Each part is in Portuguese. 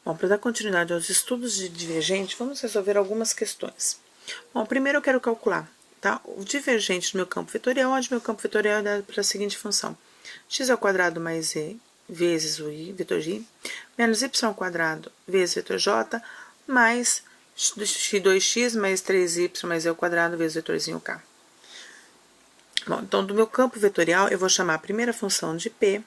Bom, para dar continuidade aos estudos de divergente, vamos resolver algumas questões. Bom, primeiro eu quero calcular, tá? O divergente do meu campo vetorial, onde meu campo vetorial é dado pela seguinte função: x² mais e vezes o i, vetor i, menos y² vezes vetor j, mais x2x mais 3y mais e² vezes o vetorzinho k. Bom, então, do meu campo vetorial, eu vou chamar a primeira função de p,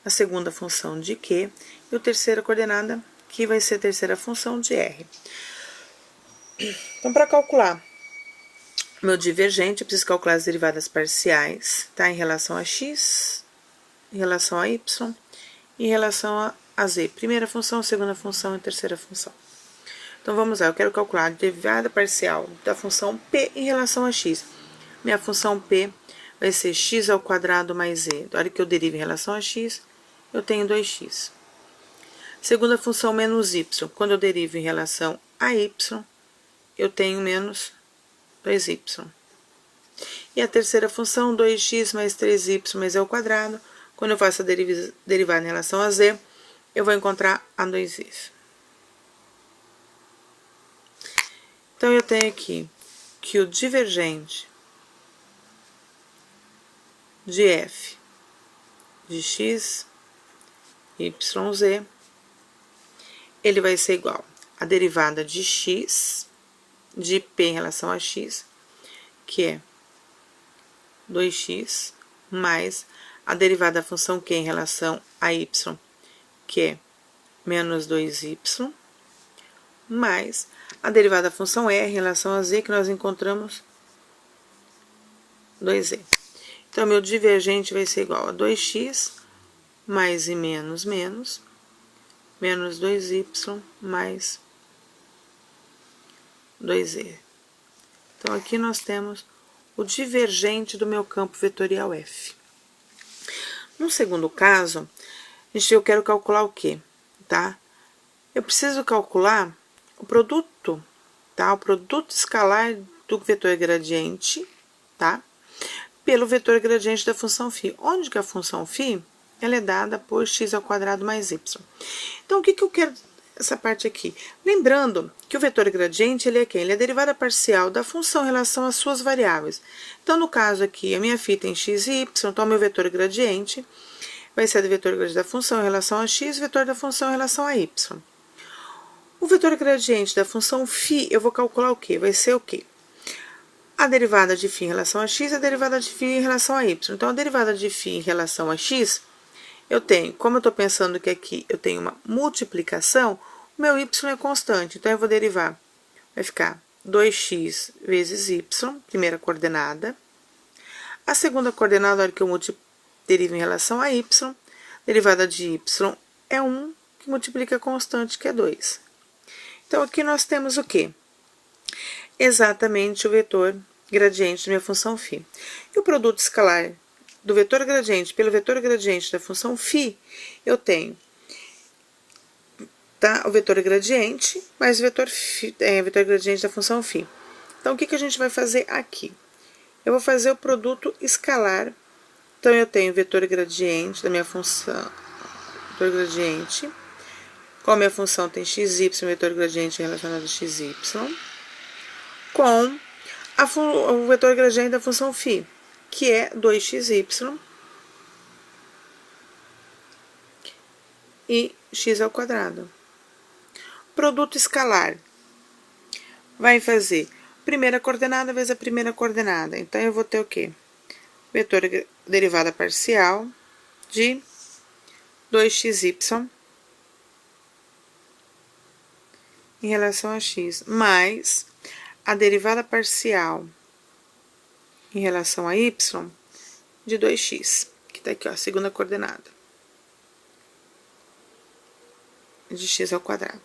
a segunda função de q, e a terceira coordenada, que vai ser a terceira função de r. Então, para calcular meu divergente, eu preciso calcular as derivadas parciais, tá? Em relação a x, em relação a y, em relação a z. Primeira função, segunda função e terceira função. Então, vamos lá, eu quero calcular a derivada parcial da função p em relação a x. Minha função p vai ser x² mais e. Na hora que eu derivo em relação a x, eu tenho 2x. Segunda função, menos y. Quando eu derivo em relação a y, eu tenho menos 2y. E a terceira função, 2x mais 3y mais e². Quando eu faço a derivada em relação a z, eu vou encontrar a 2y. Então, eu tenho aqui que o divergente de f de x, y, z, ele vai ser igual a derivada de x, de p em relação a x, que é 2x, mais a derivada da função q em relação a y, que é menos 2y, mais a derivada da função r em relação a z, que nós encontramos 2z. Então, meu divergente vai ser igual a 2x mais e menos, menos 2y mais 2z. Então, aqui nós temos o divergente do meu campo vetorial F. No segundo caso, eu quero calcular o quê? Tá? Eu preciso calcular o produto, tá? O produto escalar do vetor gradiente, tá? Pelo vetor gradiente da função φ. Onde que a função φ, ela é dada por x² mais y. Então, o que eu quero essa parte aqui? Lembrando que o vetor gradiente, ele é quem? Ele é a derivada parcial da função em relação às suas variáveis. Então, no caso aqui, a minha φ tem x e y, então, o meu vetor gradiente vai ser o vetor gradiente da função em relação a x, e o vetor da função em relação a y. O vetor gradiente da função φ, eu vou calcular o quê? Vai ser o quê? A derivada de φ em relação a x e a derivada de φ em relação a y. Então, a derivada de φ em relação a x, eu tenho, como eu estou pensando que aqui eu tenho uma multiplicação, o meu y é constante. Então, eu vou derivar, vai ficar 2x vezes y, primeira coordenada. A segunda coordenada, na hora que eu derivo em relação a y, derivada de y é 1, que multiplica a constante, que é 2. Então, aqui nós temos o quê? Exatamente o vetor gradiente da minha função φ. E o produto escalar do vetor gradiente pelo vetor gradiente da função φ, eu tenho, tá? O vetor gradiente mais o vetor gradiente da função φ. Então, o que a gente vai fazer aqui? Eu vou fazer o produto escalar. Então, eu tenho o vetor gradiente da minha função, vetor gradiente, como a minha função tem xy, vetor gradiente relacionado a xy, com o vetor gradiente da função φ, que é 2xy e x². Produto escalar vai fazer primeira coordenada vezes a primeira coordenada. Então, eu vou ter o quê? Vetor derivada parcial de 2xy em relação a x, mais a derivada parcial em relação a y de 2x, que tá aqui, ó, a segunda coordenada, de x².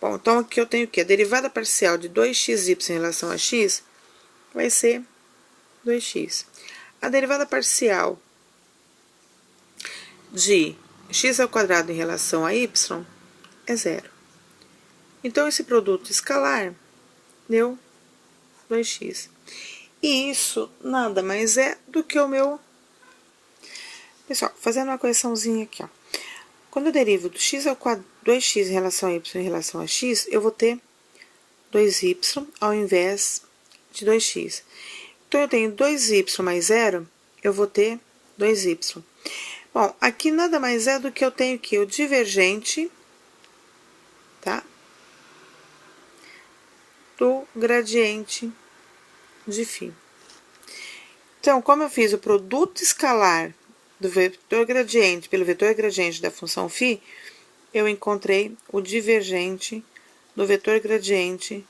Bom, então aqui eu tenho o quê? A derivada parcial de 2xy em relação a x vai ser 2x. A derivada parcial de x² em relação a y é 0. Então, esse produto escalar deu 2x. E isso nada mais é do que o meu... Pessoal, fazendo uma correçãozinha aqui, ó. Quando eu derivo do x ao quadrado, 2x em relação a y em relação a x, eu vou ter 2y ao invés de 2x. Então, eu tenho 2y mais 0, eu vou ter 2y. Bom, aqui nada mais é do que eu tenho aqui o divergente, tá? Do gradiente de φ. Então, como eu fiz o produto escalar do vetor gradiente pelo vetor gradiente da função φ, eu encontrei o divergente do vetor gradiente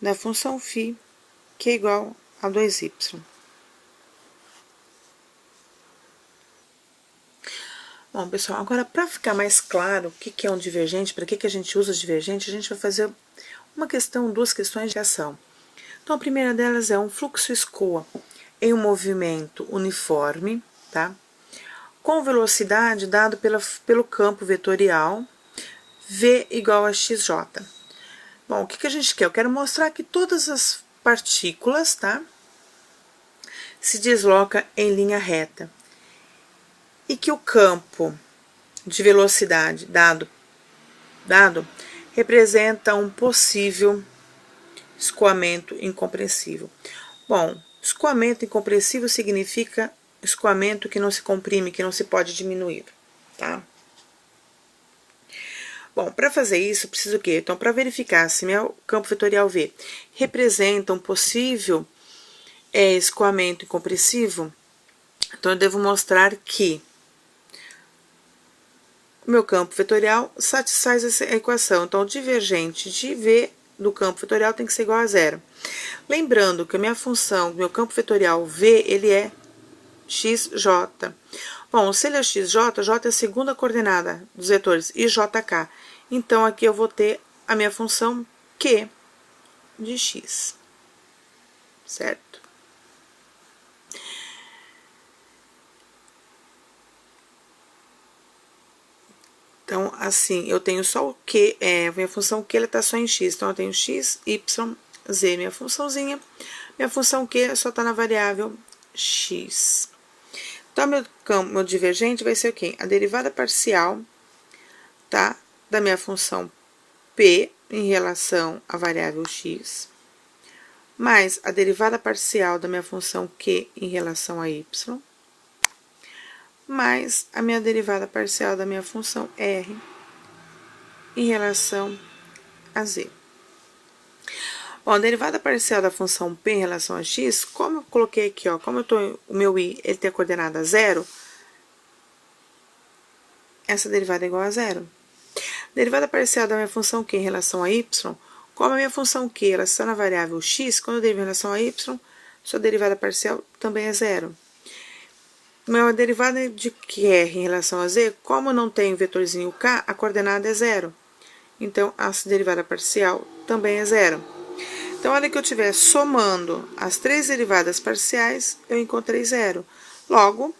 da função φ, que é igual a 2y. Bom, pessoal, agora para ficar mais claro o que é um divergente, para que a gente usa o divergente, a gente vai fazer duas questões de ação. Então, a primeira delas é um fluxo escoa em um movimento uniforme, tá? Com velocidade dado pelo campo vetorial V igual a xj. Bom, o que a gente quer? Eu quero mostrar que todas as partículas, tá? Se desloca em linha reta. E que o campo de velocidade dado representa um possível escoamento incompressível. Bom, escoamento incompressível significa escoamento que não se comprime, que não se pode diminuir, tá? Bom, para fazer isso, preciso o quê? Então, para verificar se meu campo vetorial V representa um possível escoamento incompressivo, então eu devo mostrar que o meu campo vetorial satisfaz essa equação. Então, o divergente de V do campo vetorial tem que ser igual a zero. Lembrando que a minha função, meu campo vetorial V, ele é xj. Bom, se ele é xj, j é a segunda coordenada dos vetores i, j, k. Então, aqui eu vou ter a minha função q de x, certo? Então, assim, eu tenho só o q, minha função q, ela tá só em x. Então, eu tenho x, y, z, minha funçãozinha. Minha função q só tá na variável x. Então, meu divergente vai ser o quê? A derivada parcial, tá? Da minha função p em relação à variável x, mais a derivada parcial da minha função q em relação a y, mais a minha derivada parcial da minha função r em relação a z. Bom, a derivada parcial da função p em relação a x, como eu coloquei aqui, ó, como o meu i ele tem a coordenada 0, essa derivada é igual a 0. Derivada parcial da minha função q em relação a y, como a minha função q ela está na variável x, quando eu derivo em relação a y, sua derivada parcial também é 0. Minha derivada de QR em relação a z, como eu não tenho vetorzinho k, a coordenada é 0. Então, a derivada parcial também é 0. Então, a hora que eu estiver somando as três derivadas parciais, eu encontrei 0. Logo,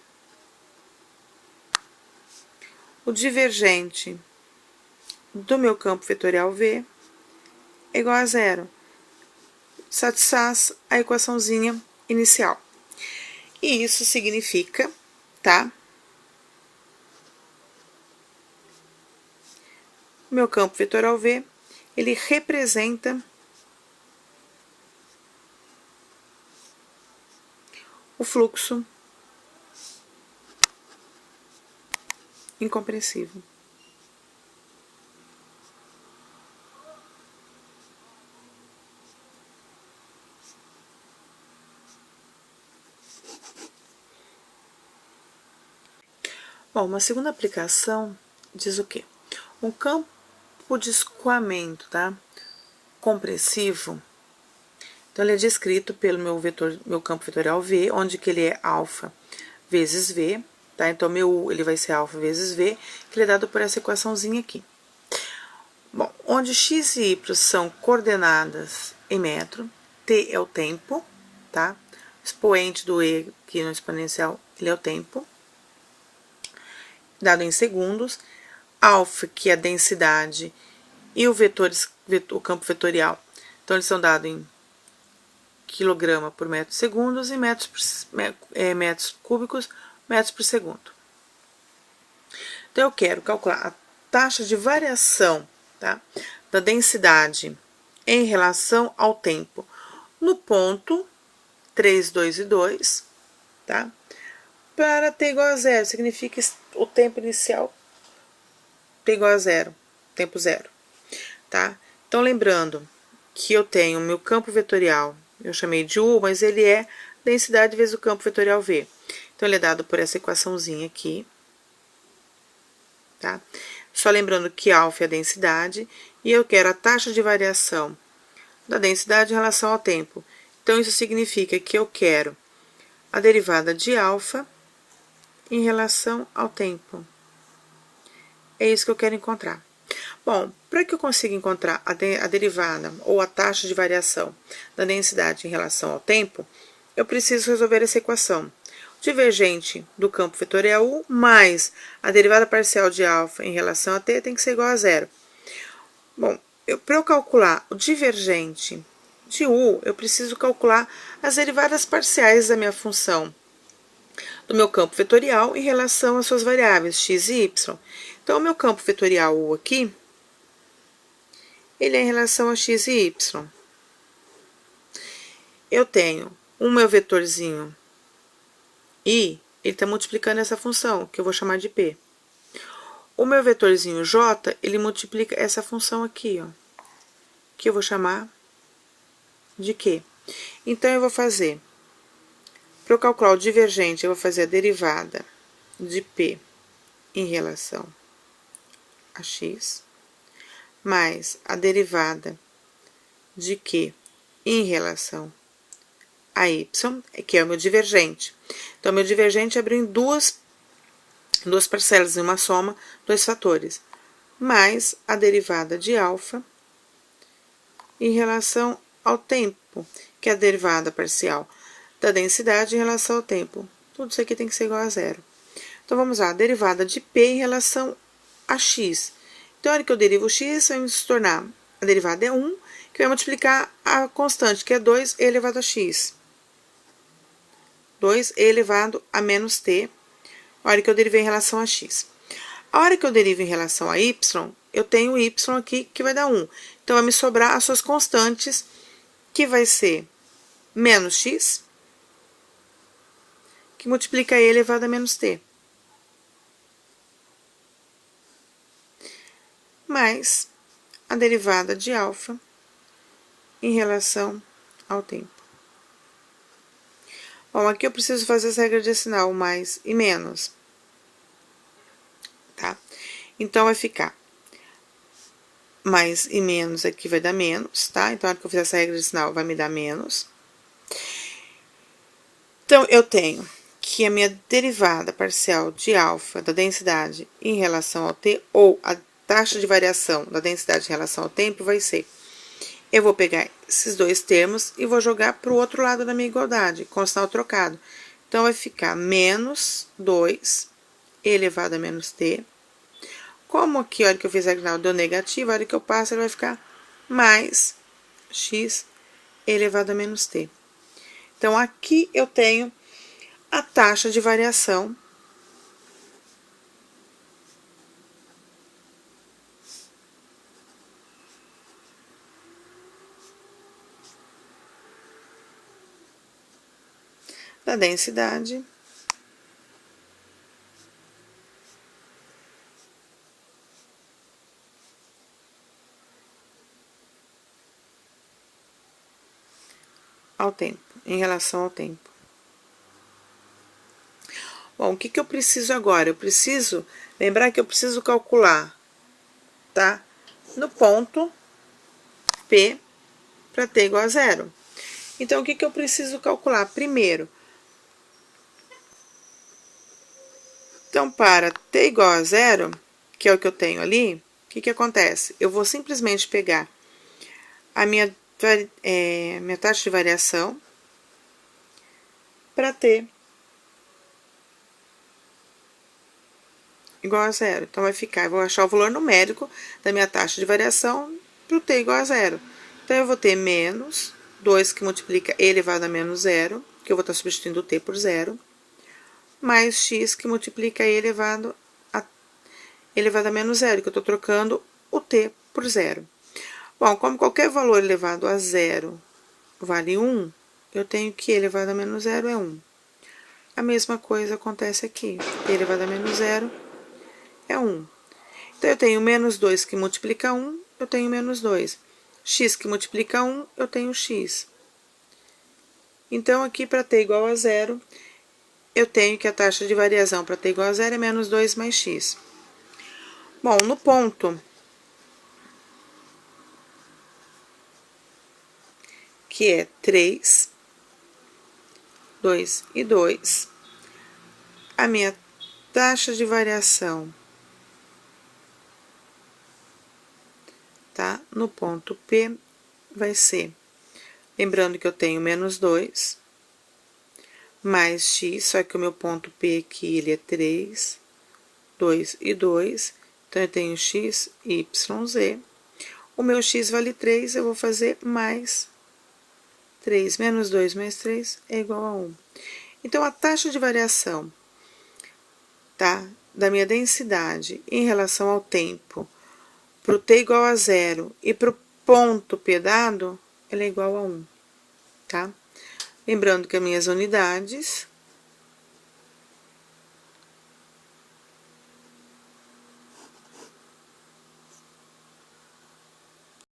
o divergente do meu campo vetorial V é igual a 0. Satisfaz a equaçãozinha inicial. E isso significa, tá? O meu campo vetorial V, ele representa o fluxo incompressível. Bom, uma segunda aplicação diz o quê? Um campo de escoamento, tá? Compressivo. Então, ele é descrito pelo meu campo vetorial V, onde que ele é alfa vezes V, tá? Então, meu U, ele vai ser alfa vezes V, que ele é dado por essa equaçãozinha aqui. Bom, onde x e y são coordenadas em metro, t é o tempo, tá? O expoente do e aqui no exponencial, ele é o tempo, dado em segundos, alfa, que é a densidade, e o campo vetorial, então eles são dados em quilograma por metro segundos e metros cúbicos, metros por segundo. Então, eu quero calcular a taxa de variação, tá, da densidade em relação ao tempo no ponto 3, 2 e 2, tá? Para t igual a zero, significa o tempo inicial t igual a zero, tempo zero, tá? Então, lembrando que eu tenho o meu campo vetorial, eu chamei de U, mas ele é densidade vezes o campo vetorial V. Então, ele é dado por essa equaçãozinha aqui, tá? Só lembrando que alfa é a densidade, e eu quero a taxa de variação da densidade em relação ao tempo. Então, isso significa que eu quero a derivada de alfa em relação ao tempo. É isso que eu quero encontrar. Bom, para que eu consiga encontrar a derivada ou a taxa de variação da densidade em relação ao tempo, eu preciso resolver essa equação. O divergente do campo vetorial U mais a derivada parcial de alfa em relação a t tem que ser igual a zero. Bom, para eu calcular o divergente de U, eu preciso calcular as derivadas parciais da minha função do meu campo vetorial em relação às suas variáveis x e y. Então, o meu campo vetorial U aqui, ele é em relação a x e y. Eu tenho o meu vetorzinho I, ele está multiplicando essa função, que eu vou chamar de P. O meu vetorzinho J, ele multiplica essa função aqui, ó, que eu vou chamar de Q. Então, eu vou fazer, para eu calcular o divergente, eu vou fazer a derivada de P em relação a x, mais a derivada de Q em relação a y, que é o meu divergente. Então, meu divergente abriu em duas parcelas, em uma soma, dois fatores, mais a derivada de alfa em relação ao tempo, que é a derivada parcial da densidade em relação ao tempo. Tudo isso aqui tem que ser igual a zero. Então, vamos lá, a derivada de P em relação a x. Então, a hora que eu derivo o x, vai se tornar, a derivada é 1, que vai multiplicar a constante, que é 2e elevado a x. 2e elevado a menos t, a hora que eu derivei em relação a x. A hora que eu derivo em relação a y, eu tenho y aqui, que vai dar 1. Então, vai me sobrar as suas constantes, que vai ser menos x, que multiplica e elevado a menos t. Mais a derivada de alfa em relação ao tempo. Bom, aqui eu preciso fazer essa regra de sinal, mais e menos, tá? Então, vai ficar mais e menos aqui vai dar menos, tá? Então, na hora que eu fizer essa regra de sinal, vai me dar menos. Então, eu tenho que a minha derivada parcial de alfa da densidade em relação ao t, ou a taxa de variação da densidade em relação ao tempo, vai ser, eu vou pegar esses dois termos e vou jogar para o outro lado da minha igualdade, com o sinal trocado. Então, vai ficar menos 2 elevado a menos t. Como aqui, a hora que eu fizer a grau deu negativo, a hora que eu passo, ele vai ficar mais x elevado a menos t. Então, aqui eu tenho a taxa de variação da densidade ao tempo, em relação ao tempo. Bom, o que eu preciso agora? Eu preciso lembrar que eu preciso calcular, tá? No ponto P para t igual a zero. Então, o que eu preciso calcular? Primeiro, então, para t igual a zero, que é o que eu tenho ali, o que acontece? Eu vou simplesmente pegar a minha taxa de variação para t igual a zero. Então, vai ficar, eu vou achar o valor numérico da minha taxa de variação para o t igual a zero. Então, eu vou ter menos 2 que multiplica e elevado a menos zero, que eu vou estar substituindo o t por zero, mais x que multiplica e elevado a elevado a menos zero, que eu tô trocando o t por zero. Bom, como qualquer valor elevado a zero vale 1, eu tenho que elevado a menos zero é 1. A mesma coisa acontece aqui. T elevado a menos zero é 1. Então, eu tenho menos 2 que multiplica 1, eu tenho menos 2. X que multiplica 1, eu tenho x. Então, aqui, para t igual a zero, eu tenho que a taxa de variação para t igual a zero é menos 2 mais x. Bom, no ponto que é 3, 2 e 2, a minha taxa de variação, tá? No ponto P vai ser, lembrando que eu tenho menos 2, mais x, só que o meu ponto P aqui, ele é 3, 2 e 2, então eu tenho x, y, z. O meu x vale 3, eu vou fazer mais 3, menos 2 mais 3 é igual a 1. Então, a taxa de variação, tá, da minha densidade em relação ao tempo, para o t igual a 0 e para o ponto P dado, ela é igual a 1, tá? Lembrando que as minhas unidades